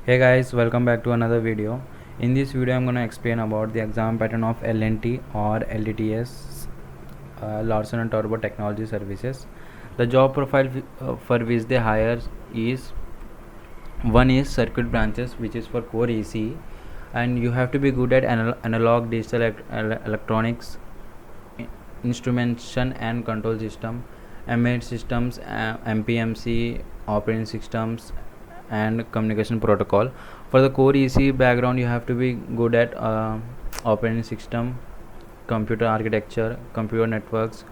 Hey guys, welcome back to another video. In this video, I'm going to explain about the exam pattern of LNT or LTTS, Larsen and Turbo Technology Services. The job profile for which they hire is one is circuit branches, which is for core ECE, and you have to be good at analog, digital, electronics, instrumentation and control system, embedded systems, MPMC, operating systems, and communication protocol. For the core EC background, you have to be good at operating system, computer architecture, computer networks,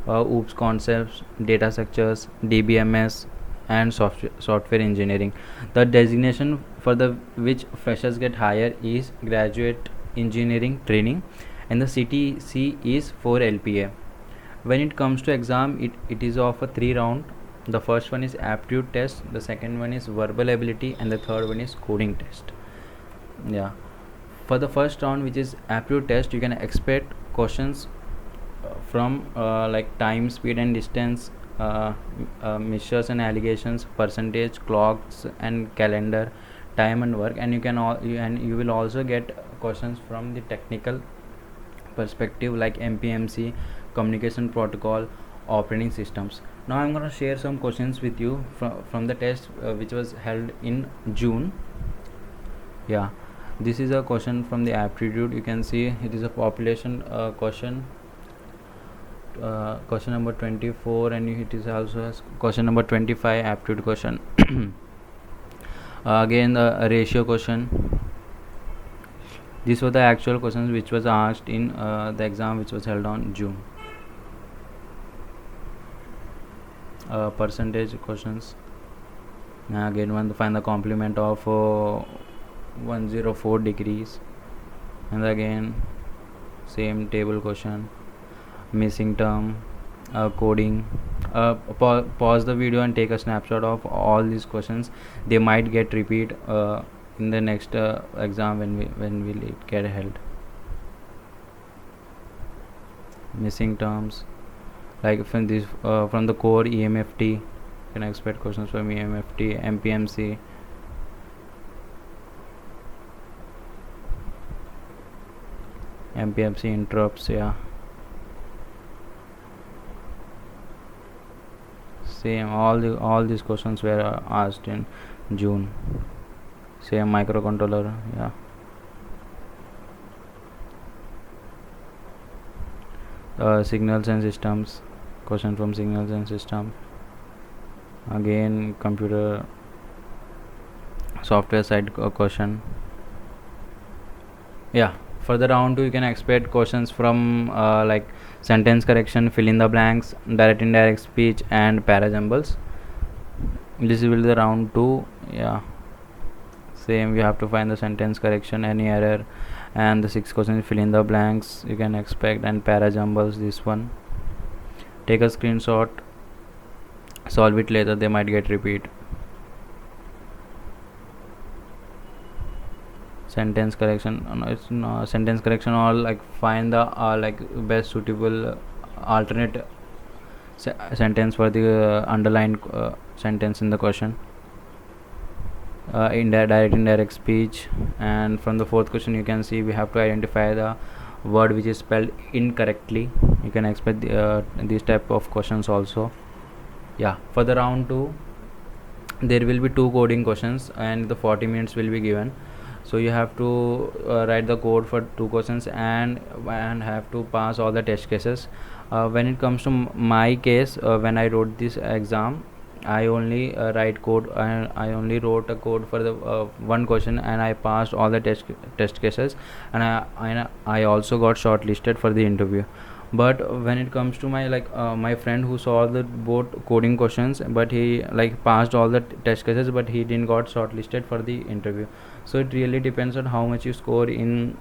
OOPS concepts, data structures, DBMS, and software engineering. The designation for the which freshers get hired is graduate engineering training, and the CTC is for LPA. When it comes to exam, it is of a 3 round. The first one is aptitude test, the second one is verbal ability, and the third one is coding test. Yeah, for the first round, which is aptitude test, you can expect questions from like time, speed and distance, measures and allegations, percentage, clocks and calendar, time and work, and you will also get questions from the technical perspective like MPMC, communication protocol, operating systems. Now I'm going to share some questions with you from the test which was held in June. Yeah, this is a question from the aptitude. You can see it is a population question, question number 24, and it is also question number 25 aptitude question. Again the ratio question. These were the actual questions which was asked in the exam which was held on June. Percentage questions. Again, find the complement of 104 degrees, and again same table question, missing term, coding. Pause the video and take a snapshot of all these questions. They might get repeat in the next exam when will it get held. Missing terms, like from this from the core EMFT, you can expect questions from EMFT, MPMC, MPMC interrupts. Yeah, same all these questions were asked in June. Same microcontroller. Yeah, signals and systems, question from signals and system. Again computer software side question. Yeah, for the round 2 you can expect questions from like sentence correction, fill in the blanks, direct indirect speech and parajumbles. This will be the round 2. Yeah, same, you have to find the sentence correction, any error, and the 6 questions fill in the blanks you can expect, and parajumbles. This one, take a screenshot, solve it later, they might get repeat. Sentence correction, it's no sentence correction, or like find the like best suitable alternate sentence for the underlined sentence in the question. Direct indirect speech, and from the 4th question you can see we have to identify the word which is spelled incorrectly. You can expect these type of questions also. Yeah, for the round 2 there will be 2 coding questions and the 40 minutes will be given, so you have to write the code for 2 questions and have to pass all the test cases. When it comes to my case, when I wrote this exam, I only write code, and I only wrote a code for the one question, and I passed all the test cases, and I also got shortlisted for the interview. But when it comes to my my friend who saw the both coding questions, but he like passed all the test cases, but he didn't got shortlisted for the interview. So it really depends on how much you score in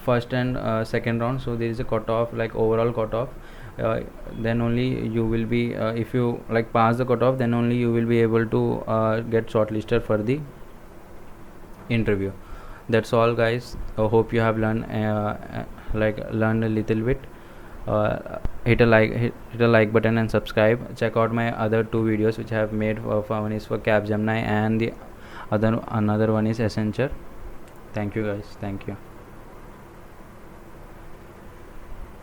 first and second round. So there is a cutoff, like overall cutoff. Then only you will be if you like pass the cutoff, then only you will be able to get shortlisted for the interview. That's all guys. I hope you have learned learned a little bit. Hit a like button and subscribe. Check out my other 2 videos which I have made. One is for Capgemini, and the Another one is Accenture. Thank you guys. Thank you.